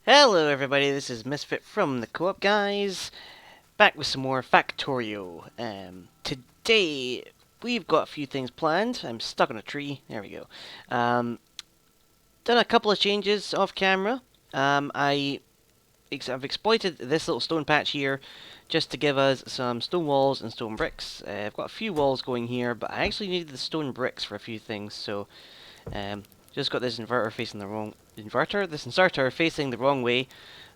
Hello everybody, this is Misfit from the Coop guys, back with some more Factorio. Today we've got a few things planned. I'm stuck on a tree, there we go. Done a couple of changes off camera. I've exploited this little stone patch here just to give us some stone walls and stone bricks. I've got a few walls going here, but I actually needed the stone bricks for a few things, so just got this inverter facing the wrong inserter facing the wrong way,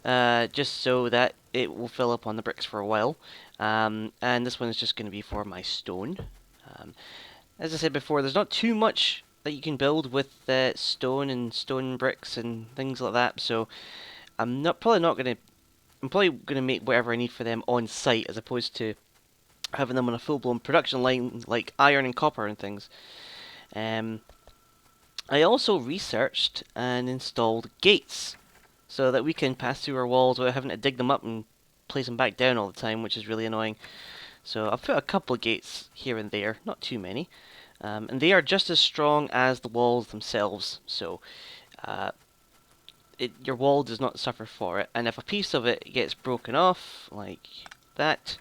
just so that it will fill up on the bricks for a while. And this one is just going to be for my stone. Um, as I said before, there's not too much that you can build with stone and stone bricks and things like that. So I'm probably gonna make whatever I need for them on site, as opposed to having them on a full-blown production line like iron and copper and things. Um, I also researched and installed gates so that we can pass through our walls without having to dig them up and place them back down all the time, which is really annoying. So I've put a couple of gates here and there, not too many, and they are just as strong as the walls themselves. So uh, your wall does not suffer for it, and if a piece of it gets broken off like that,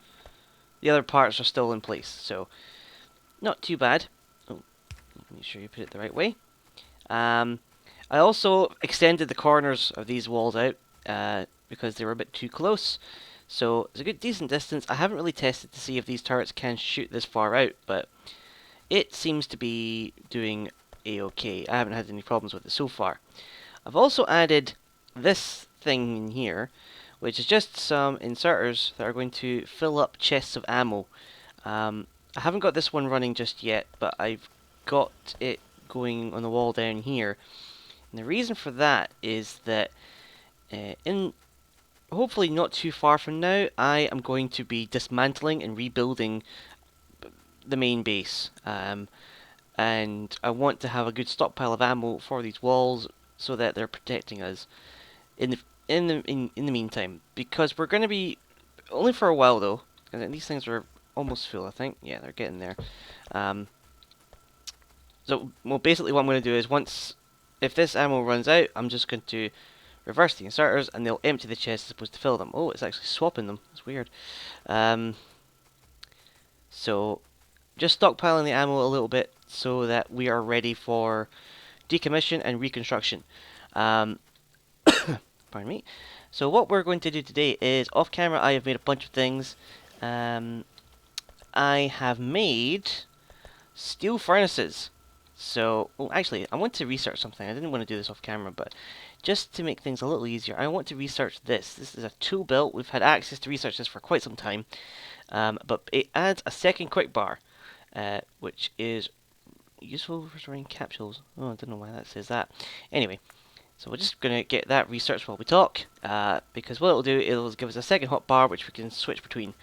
the other parts are still in place. So not too bad. Oh, make sure you put it the right way. I also extended the corners of these walls out because they were a bit too close. So it's a good decent distance. I haven't really tested to see if these turrets can shoot this far out, but it seems to be doing a-okay. I haven't had any problems with it so far. I've also added this thing in here, which is just some inserters that are going to fill up chests of ammo. I haven't got this one running just yet, but I've got it going on the wall down here. And the reason for that is that in hopefully not too far from now, I am going to be dismantling and rebuilding the main base. And I want to have a good stockpile of ammo for these walls so that they're protecting us in the meantime, because we're going to be only for a while though. And these things are almost full, I think. Yeah, they're getting there. So, well, basically what I'm going to do is if this ammo runs out, I'm just going to reverse the inserters and they'll empty the chest as opposed to fill them. Oh, it's actually swapping them. It's weird. So, just stockpiling the ammo a little bit so that we are ready for decommission and reconstruction. Pardon me. So what we're going to do today is, off camera I have made a bunch of things. I have made steel furnaces. So, well, actually, I want to research something. I didn't want to do this off camera, but just to make things a little easier, I want to research this. This is a tool belt. We've had access to research this for quite some time, but it adds a second quick bar, which is useful for storing capsules. Oh, I don't know why that says that. Anyway, so we're just going to get that researched while we talk, because what it'll do, it'll give us a second hot bar which we can switch between,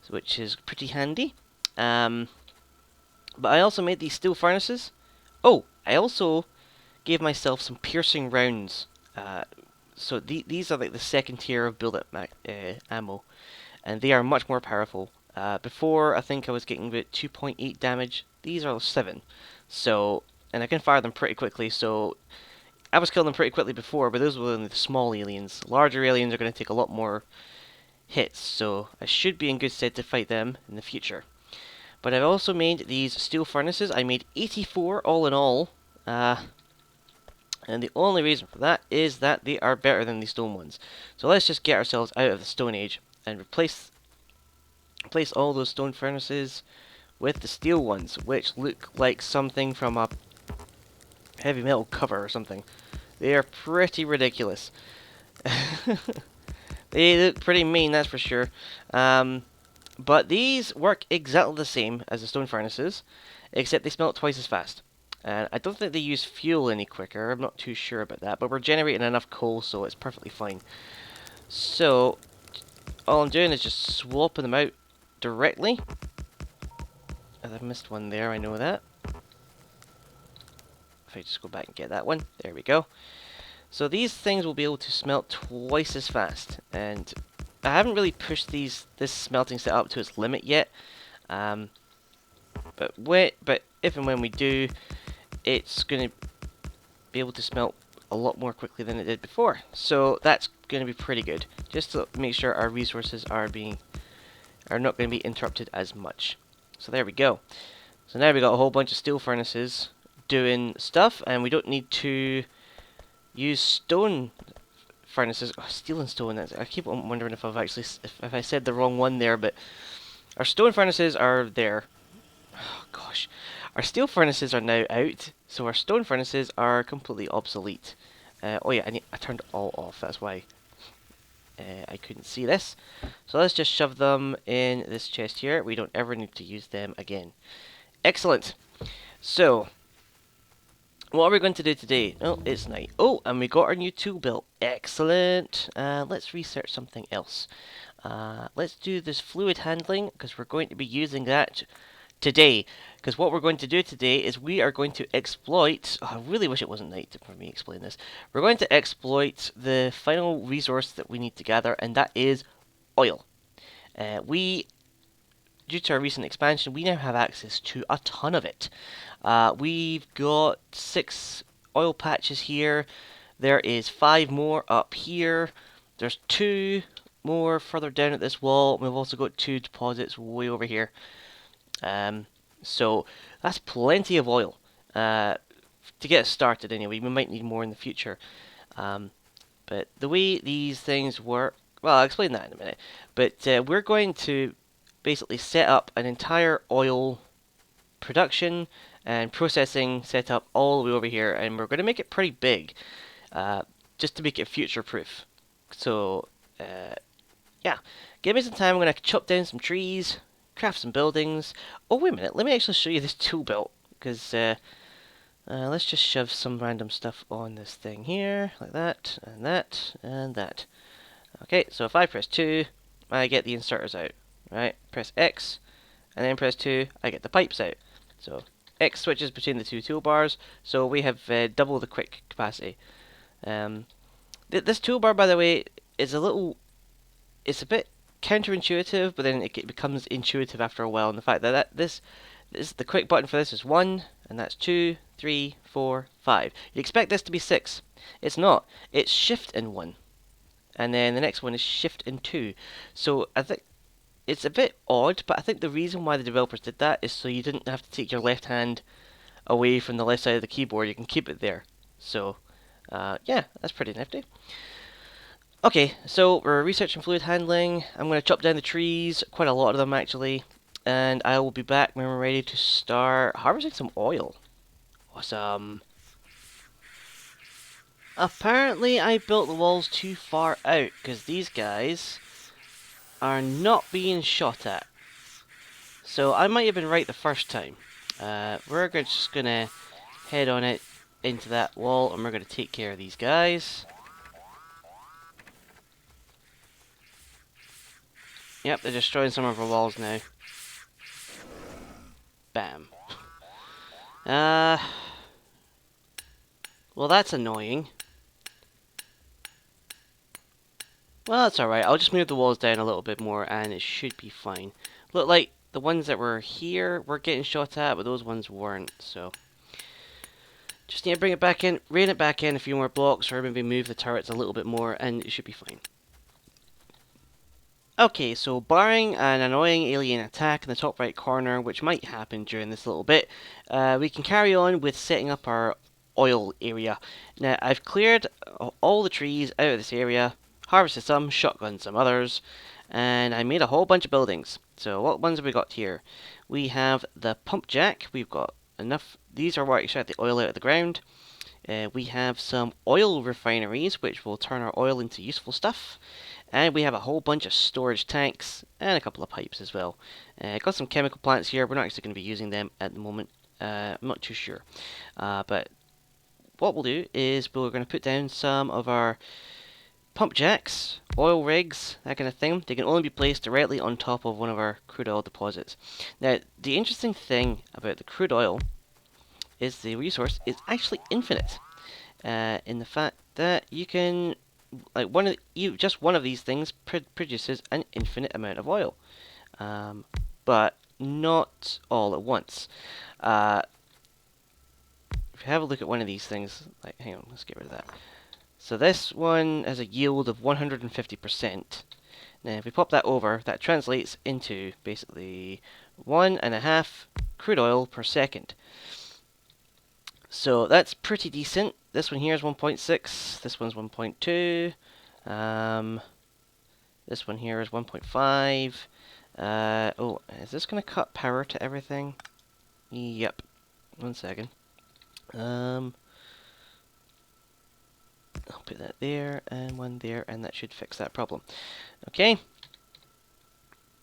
which is pretty handy. But I also made these steel furnaces. Oh, I also gave myself some piercing rounds. So these are like the second tier of bullet ammo, and they are much more powerful. Before, I think I was getting about 2.8 damage. These are 7. So, and I can fire them pretty quickly, so I was killing them pretty quickly before, but those were only the small aliens. Larger aliens are going to take a lot more hits, so I should be in good stead to fight them in the future. But I've also made these steel furnaces. I made 84 all in all. And the only reason for that is that they are better than the stone ones. So let's just get ourselves out of the Stone Age and replace all those stone furnaces with the steel ones, which look like something from a heavy metal cover or something. They are pretty ridiculous. They look pretty mean, that's for sure. But these work exactly the same as the stone furnaces, except they smelt twice as fast. And I don't think they use fuel any quicker. I'm not too sure about that, but we're generating enough coal, so it's perfectly fine. So, all I'm doing is just swapping them out directly. I've missed one there, I know that. If I just go back and get that one, there we go. So these things will be able to smelt twice as fast, and I haven't really pushed this smelting setup to its limit yet. But if and when we do, it's going to be able to smelt a lot more quickly than it did before. So that's going to be pretty good, just to make sure our resources are not going to be interrupted as much. So there we go. So now we got a whole bunch of steel furnaces doing stuff, and we don't need to use stone furnaces. Oh, steel and stone. I keep on wondering if I've actually if I said the wrong one there, but our stone furnaces are there. Oh gosh, our steel furnaces are now out, so our stone furnaces are completely obsolete. Oh yeah, I turned it all off. That's why I couldn't see this. So let's just shove them in this chest here. We don't ever need to use them again. Excellent. So, what are we going to do today? Oh, it's night. Oh, and we got our new tool belt. Excellent. Let's research something else. Let's do this fluid handling, because we're going to be using that today. Because what we're going to do today is we are going to exploit... Oh, I really wish it wasn't night for me to explain this. We're going to exploit the final resource that we need to gather, and that is oil. Due to our recent expansion, we now have access to a ton of it. We've got 6 oil patches here. There is 5 more up here. There's 2 more further down at this wall. We've also got 2 deposits way over here. So that's plenty of oil to get us started anyway. We might need more in the future. But the way these things work, well, I'll explain that in a minute. But we're going to basically set up an entire oil production and processing setup all the way over here, and we're going to make it pretty big, just to make it future proof. So yeah, give me some time. I'm going to chop down some trees, craft some buildings. Oh wait a minute, let me actually show you this tool belt, because let's just shove some random stuff on this thing here, like that, and that, and that. Okay, so if I press 2, I get the inserters out. Right, press X, and then press 2, I get the pipes out. So X switches between the 2 toolbars, so we have double the quick capacity. This toolbar, by the way, is it's a bit counterintuitive, but then it becomes intuitive after a while. And the fact that this the quick button for this is 1, and that's 2, 3, 4, 5. You'd expect this to be 6. It's not. It's Shift and 1, and then the next one is Shift and 2. So I think it's a bit odd, but I think the reason why the developers did that is so you didn't have to take your left hand away from the left side of the keyboard. You can keep it there. So, yeah, that's pretty nifty. Okay, so we're researching fluid handling. I'm going to chop down the trees, quite a lot of them actually, and I will be back when we're ready to start harvesting some oil. Awesome. Apparently I built the walls too far out, because these guys are not being shot at. So I might have been right the first time. We're just gonna head on it into that wall, and we're gonna take care of these guys. Yep, they're destroying some of our walls now. Bam. Well, that's annoying. Well, that's alright. I'll just move the walls down a little bit more, and it should be fine. Look, like, the ones that were here were getting shot at, but those ones weren't, so... Just need to bring it back in, rein it back in a few more blocks, or maybe move the turrets a little bit more, and it should be fine. Okay, so barring an annoying alien attack in the top right corner, which might happen during this little bit, we can carry on with setting up our oil area. Now, I've cleared all the trees out of this area, harvested some, shotgunned some others, and I made a whole bunch of buildings. So what ones have we got here? We have the pump jack. We've got enough. These are what extract the oil out of the ground. We have some oil refineries, which will turn our oil into useful stuff. And we have a whole bunch of storage tanks and a couple of pipes as well. Got some chemical plants here. We're not actually going to be using them at the moment. I'm not too sure. But what we'll do is we're going to put down some of our pump jacks, oil rigs, that kind of thing. They can only be placed directly on top of one of our crude oil deposits. Now, the interesting thing about the crude oil is the resource is actually infinite. In the fact that you can, like, just one of these things produces an infinite amount of oil, but not all at once. If you have a look at one of these things, like, hang on, let's get rid of that. So this one has a yield of 150%. Now if we pop that over, that translates into basically 1.5 crude oil per second. So that's pretty decent. This one here is 1.6, this one's 1.2, this one here is 1.5. Oh, is this going to cut power to everything? Yep. 1 second. I'll put that there, and one there, and that should fix that problem. Okay.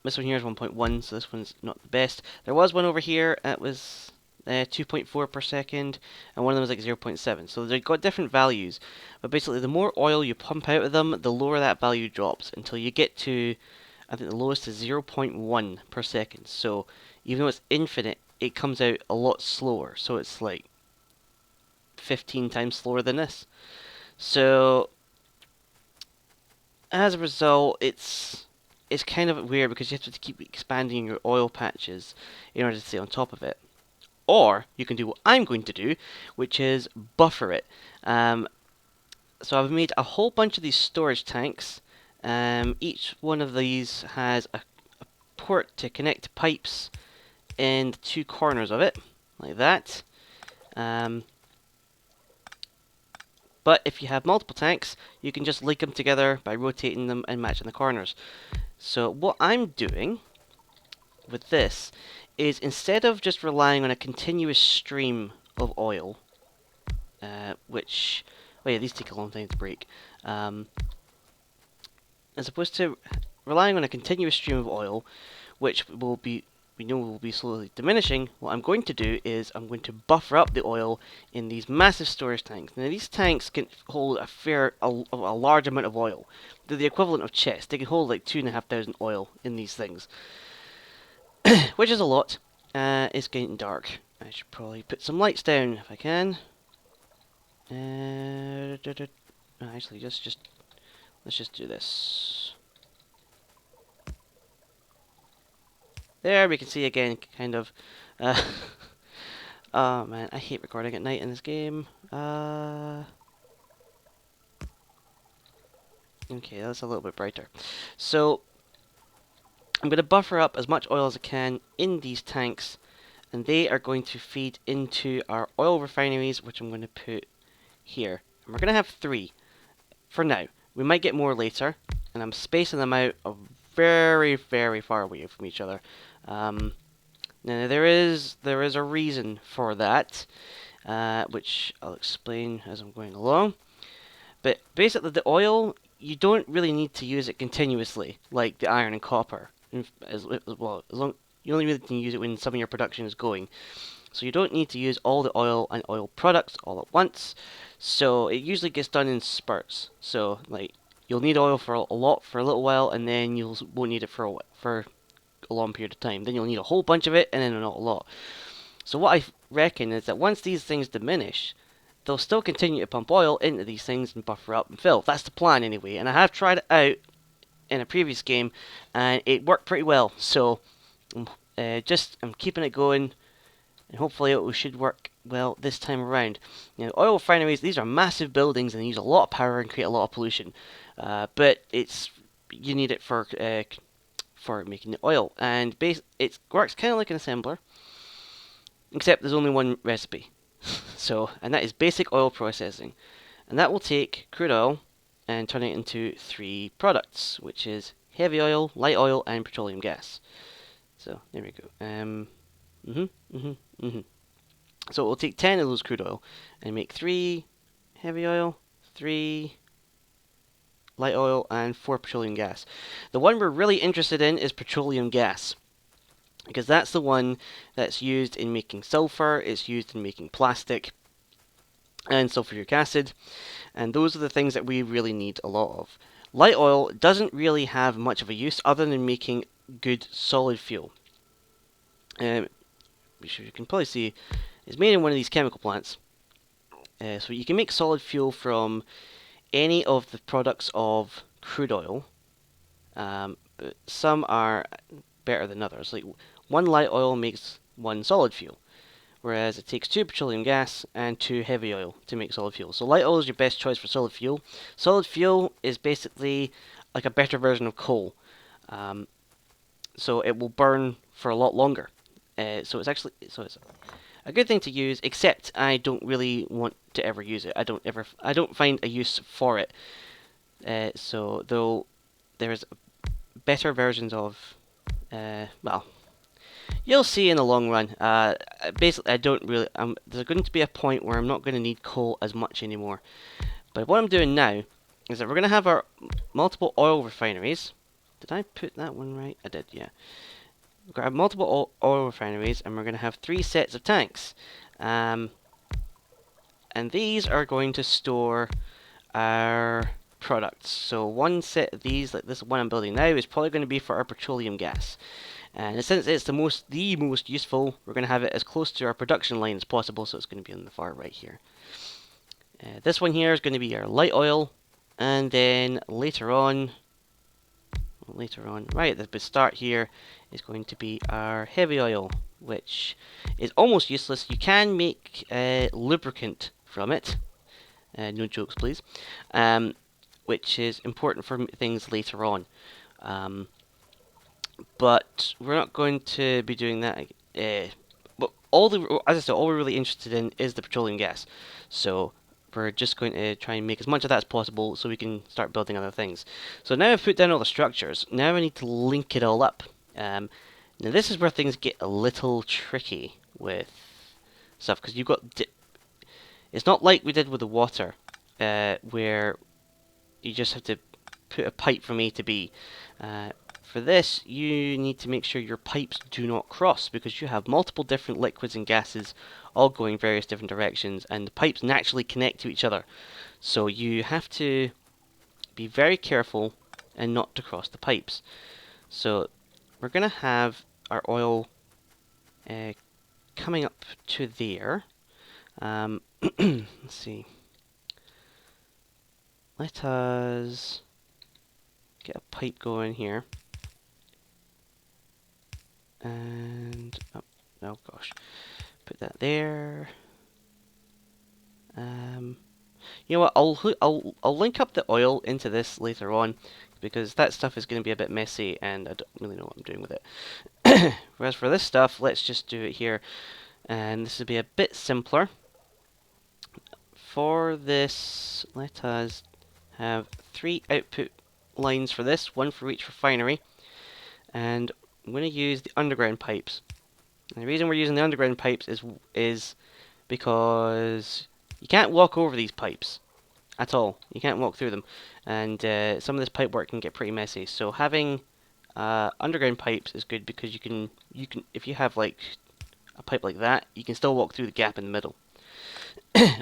This one here is 1.1, so this one's not the best. There was one over here that was 2.4 per second, and one of them was like 0.7. So they've got different values. But basically, the more oil you pump out of them, the lower that value drops until you get to, I think the lowest is 0.1 per second. So even though it's infinite, it comes out a lot slower. So it's like 15 times slower than this. So as a result, it's kind of weird because you have to keep expanding your oil patches in order to stay on top of it. Or you can do what I'm going to do, which is buffer it. So I've made a whole bunch of these storage tanks. Each one of these has a port to connect pipes in the two corners of it, like that. But if you have multiple tanks, you can just link them together by rotating them and matching the corners. So what I'm doing with this is, instead of just relying on a continuous stream of oil, which, oh yeah, these take a long time to break, as opposed to relying on a continuous stream of oil, which we know will be slowly diminishing, what I'm going to do is I'm going to buffer up the oil in these massive storage tanks. Now these tanks can hold a large amount of oil. They're the equivalent of chests. They can hold like 2,500 oil in these things, which is a lot. It's getting dark. I should probably put some lights down if I can. Actually, let's just do this. There, we can see again, kind of. Oh man, I hate recording at night in this game. Okay, that's a little bit brighter. So, I'm going to buffer up as much oil as I can in these tanks, and they are going to feed into our oil refineries, which I'm going to put here. And we're going to have 3 for now. We might get more later, and I'm spacing them out very, very far away from each other. Now there is a reason for that, which I'll explain as I'm going along. But basically, the oil, you don't really need to use it continuously like the iron and copper. As long you only really can use it when some of your production is going. So you don't need to use all the oil and oil products all at once. So it usually gets done in spurts. So like you'll need oil for a little while, and then you won't need it for a long period of time. Then you'll need a whole bunch of it, and then not a lot. So what I reckon is that once these things diminish, they'll still continue to pump oil into these things and buffer up and fill. That's the plan anyway. And I have tried it out in a previous game, and it worked pretty well. So I'm keeping it going, and hopefully it should work well this time around. You know, oil refineries, these are massive buildings, and they use a lot of power and create a lot of pollution. But you need it for making the oil, and it works kind of like an assembler, except there's only one recipe. So, and that is basic oil processing, and that will take crude oil and turn it into 3 products, which is heavy oil, light oil, and petroleum gas. So there we go. So we'll take 10 of those crude oil and make 3 heavy oil, 3 light oil, and 4 petroleum gas. The one we're really interested in is petroleum gas, because that's the one that's used in making sulfur, it's used in making plastic, and sulfuric acid, and those are the things that we really need a lot of. Light oil doesn't really have much of a use other than making good solid fuel. Which you can probably see is made in one of these chemical plants. So you can make solid fuel from any of the products of crude oil. But some are better than others. Like one light oil makes one solid fuel, whereas it takes 2 petroleum gas and 2 heavy oil to make solid fuel. So light oil is your best choice for solid fuel. Solid fuel is basically like a better version of coal. Um, so it will burn for a lot longer. So it's a good thing to use, except I don't really want to ever use it. I don't find a use for it. So though there's better versions of, well, you'll see in the long run. Basically, I don't really. There's going to be a point where I'm not going to need coal as much anymore. But what I'm doing now is that we're going to have our multiple oil refineries. Did I put that one right? I did, yeah. We're going to have multiple oil refineries, and we're going to have 3 sets of tanks. And these are going to store our products. So one set of these, like this one I'm building now, is probably going to be for our petroleum gas. And since it's the most useful, we're going to have it as close to our production line as possible, so it's going to be on the far right here. This one here is going to be our light oil, and then later on, right at the start here, is going to be our heavy oil, which is almost useless. You can make lubricant from it. No jokes, please. Which is important for things later on. But we're not going to be doing that. But as I said, all we're really interested in is the petroleum gas. So we're just going to try and make as much of that as possible so we can start building other things. So now I've put down all the structures. Now I need to link it all up. Now this is where things get a little tricky with stuff, because you've got... It's not like we did with the water, where you just have to put a pipe from A to B. For this, you need to make sure your pipes do not cross, because you have multiple different liquids and gases all going various different directions, and the pipes naturally connect to each other. So you have to be very careful and not to cross the pipes. So we're going to have our oil coming up to there. Let's see. Let us get a pipe going here. And oh gosh, put that there. You know what? I'll link up the oil into this later on, because that stuff is going to be a bit messy, and I don't really know what I'm doing with it. Whereas for this stuff, let's just do it here, and this will be a bit simpler. For this, let us have 3 output lines for this, 1 for each refinery, and I'm going to use the underground pipes. And the reason we're using the underground pipes is because you can't walk over these pipes at all. You can't walk through them, and some of this pipe work can get pretty messy. So having underground pipes is good, because you can if you have like a pipe like that, you can still walk through the gap in the middle.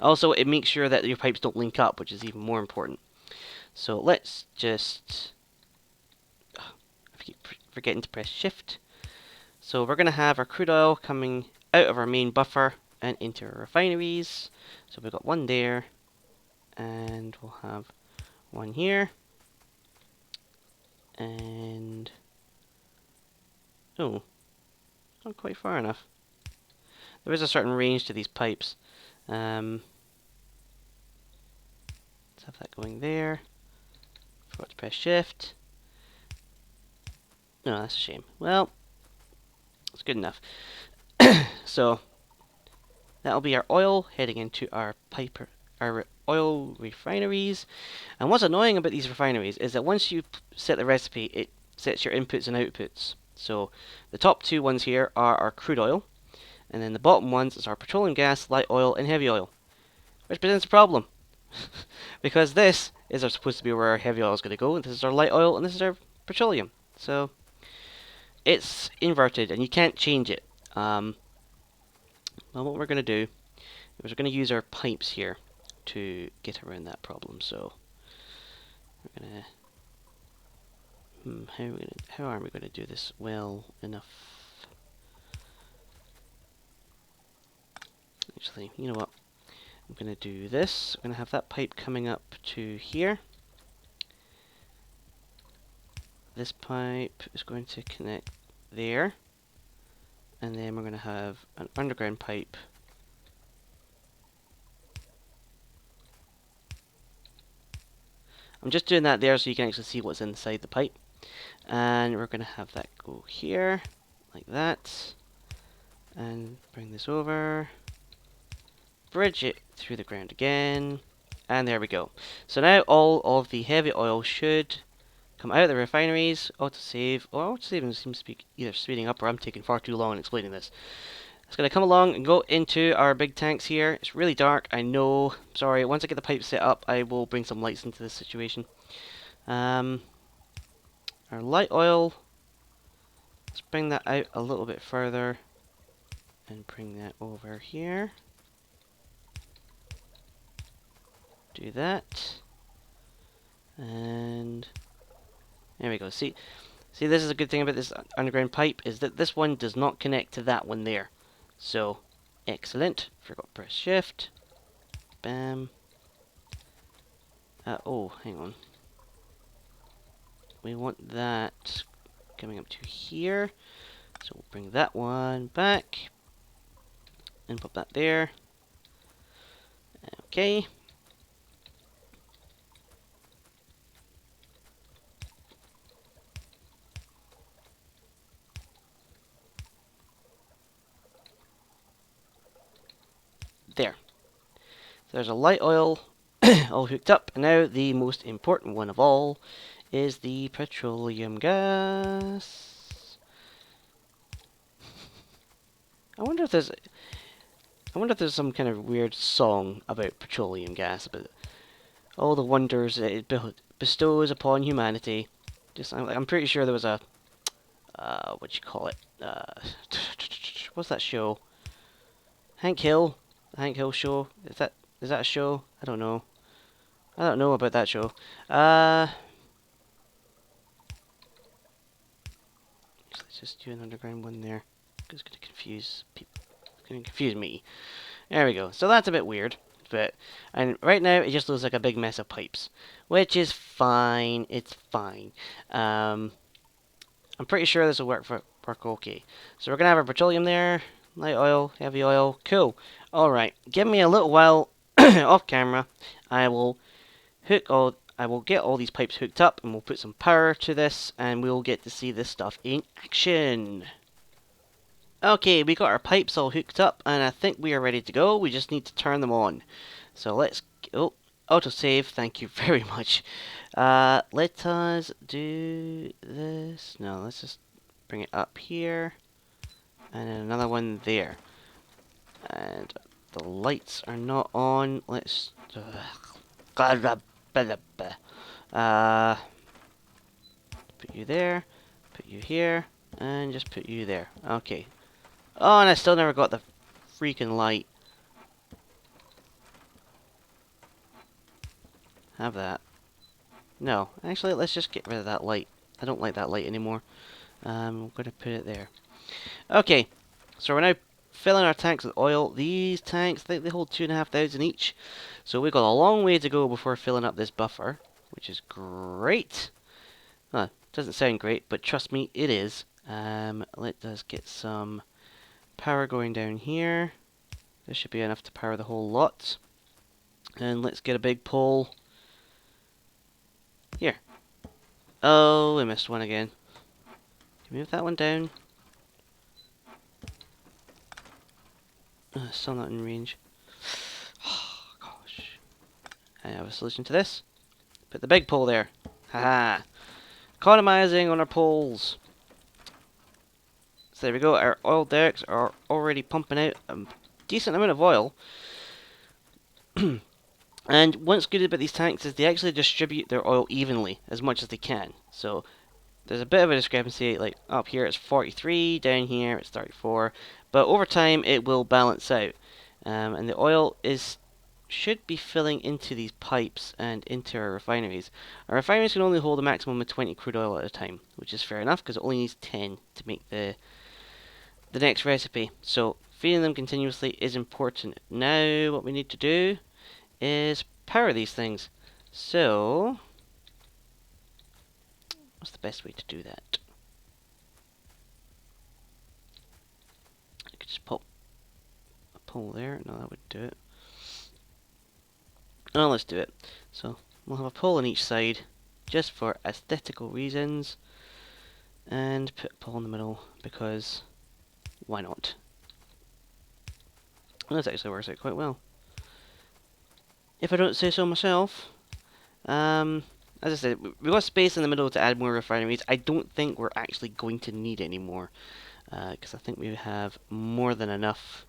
Also, it makes sure that your pipes don't link up, which is even more important. So let's just... I keep forgetting to press shift. So we're going to have our crude oil coming out of our main buffer and into our refineries. So we've got one there, and we'll have one here, and... oh, not quite far enough. There is a certain range to these pipes. Let's have that going there. Forgot to press shift. No, that's a shame. Well, it's good enough. So that'll be our oil heading into our oil refineries. And what's annoying about these refineries is that once you set the recipe, it sets your inputs and outputs. So the top 2 ones here are our crude oil, and then the bottom ones is our petroleum gas, light oil, and heavy oil, which presents a problem. Because this is supposed to be where our heavy oil is going to go, and this is our light oil, and this is our petroleum. So it's inverted, and you can't change it. Well, what we're going to do is we're going to use our pipes here to get around that problem. So we're going to... how are we going to do this well enough? Actually, you know what? I'm going to do this. I'm going to have that pipe coming up to here. This pipe is going to connect there. And then we're going to have an underground pipe I'm just doing that there so you can actually see what's inside the pipe. And we're going to have that go here, like that. And bring this over. Bridge it through the ground again. And there we go. So now all of the heavy oil should come out of the refineries. Autosave. Oh, autosave seems to be either speeding up or I'm taking far too long in explaining this. It's going to come along and go into our big tanks here. It's really dark, I know. Sorry, once I get the pipe set up, I will bring some lights into this situation. Our light oil, let's bring that out a little bit further and bring that over here. Do that. And there we go. See, this is a good thing about this underground pipe, is that this one does not connect to that one there. So, excellent. Forgot to press shift. Bam. Oh, hang on. We want that coming up to here. So we'll bring that one back. And put that there. Okay. There. There's a light oil all hooked up. And now the most important one of all is the petroleum gas. I wonder if there's some kind of weird song about petroleum gas, about all the wonders that it bestows upon humanity. I'm pretty sure there was a what you call it? What's that show? Hank Hill, the Hank Hill show. Is that a show? I don't know. I don't know about that show. Let's just do an underground one there. It's going to confuse people. It's going to confuse me. There we go. So that's a bit weird. And right now it just looks like a big mess of pipes, which is fine. It's fine. I'm pretty sure this will work okay. So we're gonna have our petroleum there, light oil, heavy oil, cool. All right, give me a little while off camera. I will get all these pipes hooked up, and we'll put some power to this, and we'll get to see this stuff in action. Okay, we got our pipes all hooked up, and I think we are ready to go. We just need to turn them on. So let's go. Autosave, thank you very much. Let us do this. No, let's just bring it up here. And then another one there. And the lights are not on. Let's... put you there. Put you here. And just put you there. Okay. Oh, and I still never got the freaking light. Have that. No, actually, let's just get rid of that light. I don't like that light anymore. I'm going to put it there. Okay, so we're now filling our tanks with oil. These tanks, they hold 2,500 each. So we've got a long way to go before filling up this buffer, which is great. Doesn't sound great, but trust me, it is. Let us get some power going down here. This should be enough to power the whole lot. And let's get a big pole here. Oh, we missed one again. Can we move that one down? Still not in range. Oh, gosh. I have a solution to this. Put the big pole there. Haha. Economizing on our poles. So there we go. Our oil derricks are already pumping out a decent amount of oil. And what's good about these tanks is they actually distribute their oil evenly as much as they can. So there's a bit of a discrepancy, like up here it's 43, down here it's 34, but over time it will balance out. And the oil should be filling into these pipes and into our refineries. Our refineries can only hold a maximum of 20 crude oil at a time, which is fair enough because it only needs 10 to make the next recipe. So feeding them continuously is important. Now what we need to do is power these things. So what's the best way to do that? I could just pop a pole there. No, that would do it. Oh, let's do it. So We'll have a pole on each side, just for aesthetical reasons. And put a pole in the middle, because why not? Well, this actually works out quite well, if I don't say so myself. As I said, we've got space in the middle to add more refineries. I don't think we're actually going to need any more, because I think we have more than enough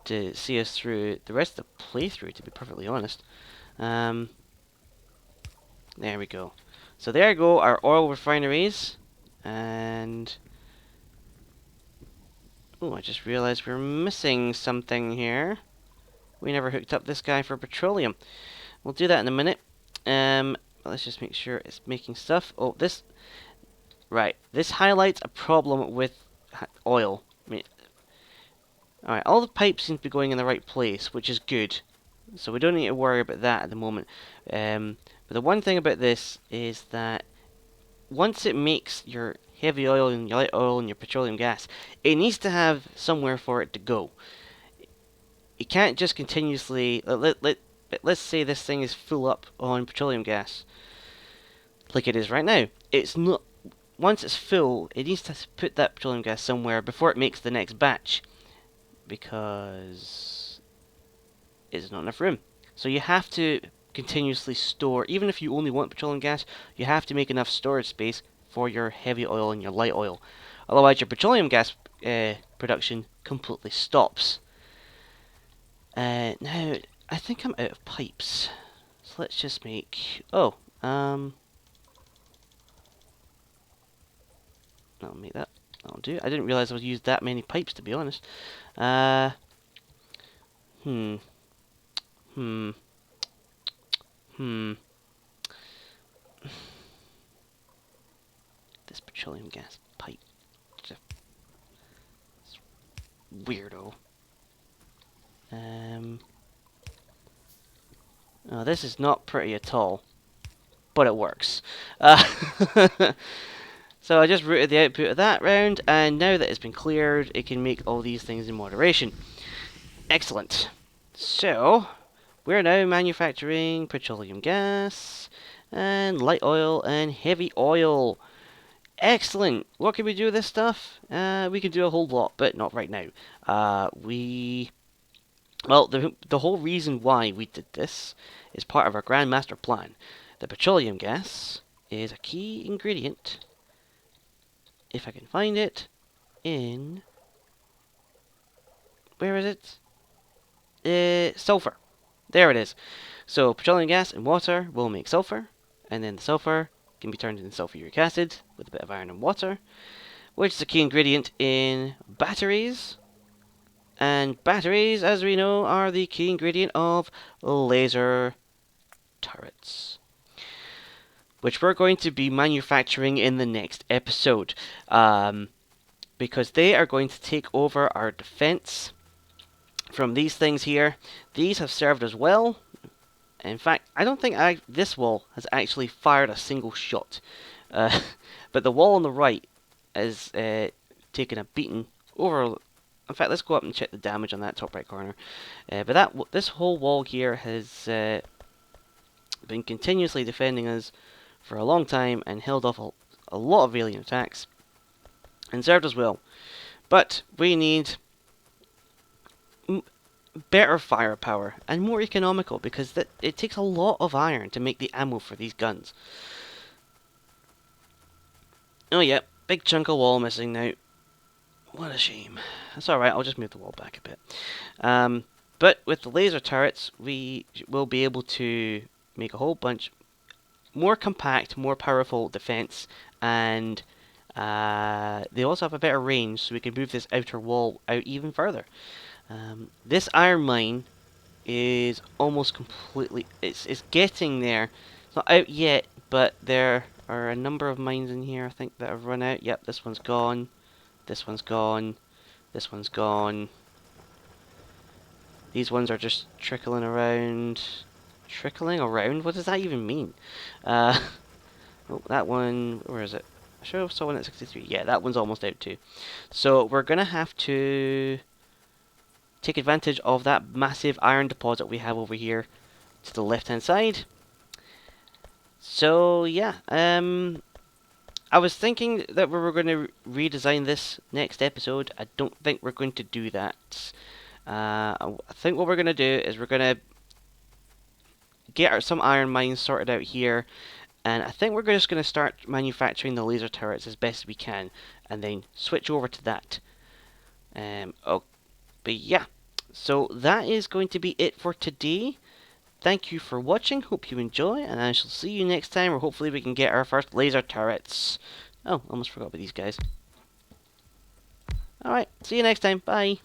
to see us through the rest of the playthrough, to be perfectly honest. There we go. So there go our oil refineries, and oh, I just realized we're missing something here. We never hooked up this guy for petroleum. We'll do that in a minute. Let's just make sure it's making stuff. Oh, this... Right, this highlights a problem with oil. Alright, all the pipes seem to be going in the right place, which is good. So we don't need to worry about that at the moment. But the one thing about this is that once it makes your heavy oil and your light oil and your petroleum gas, it needs to have somewhere for it to go. It can't just continuously... let's say this thing is full up on petroleum gas, like it is right now. It's not... Once it's full, it needs to put that petroleum gas somewhere before it makes the next batch, because there's not enough room. So you have to continuously store, even if you only want petroleum gas, you have to make enough storage space for your heavy oil and your light oil. Otherwise your petroleum gas production completely stops. Now, I think I'm out of pipes. So let's just make... Oh, I'll make that. That'll do. I didn't realize I would use that many pipes, to be honest. This petroleum gas pipe. Just weirdo. Oh, this is not pretty at all, but it works. So I just routed the output of that round, and now that it's been cleared, it can make all these things in moderation. Excellent. So, we're now manufacturing petroleum gas, and light oil, and heavy oil. Excellent. What can we do with this stuff? We can do a whole lot, but not right now. Well, the whole reason why we did this is part of our grand master plan. The petroleum gas is a key ingredient, if I can find it, in... Where is it? Sulfur. There it is. So, petroleum gas and water will make sulfur, and then the sulfur can be turned into sulfuric acid with a bit of iron and water, which is a key ingredient in batteries. And batteries, as we know, are the key ingredient of laser turrets, which we're going to be manufacturing in the next episode, because they are going to take over our defense from these things here. These have served us well. In fact, I don't think this wall has actually fired a single shot, but the wall on the right has taken a beating over. In fact, let's go up and check the damage on that top right corner. But this whole wall here has been continuously defending us for a long time and held off a lot of alien attacks and served us well. But we need better firepower and more economical, because it takes a lot of iron to make the ammo for these guns. Oh yeah, big chunk of wall missing now. What a shame. That's alright, I'll just move the wall back a bit. But with the laser turrets, we will be able to make a whole bunch more compact, more powerful defense, and they also have a better range, so we can move this outer wall out even further. This iron mine is almost completely... It's getting there. It's not out yet, but there are a number of mines in here, I think, that have run out. Yep, this one's gone. This one's gone. This one's gone. These ones are just trickling around. Trickling around? What does that even mean? Oh, that one... Where is it? I sure saw one at 63. Yeah, that one's almost out too. So we're going to have to take advantage of that massive iron deposit we have over here to the left hand side. So yeah, I was thinking that we were going to redesign this next episode. I don't think we're going to do that. I think what we're going to do is we're going to get some iron mines sorted out here, and I think we're just going to start manufacturing the laser turrets as best we can, and then switch over to that. Oh, but yeah, so that is going to be it for today. Thank you for watching, hope you enjoy, and I shall see you next time, where hopefully we can get our first laser turrets. Oh, almost forgot about these guys. Alright, see you next time, bye.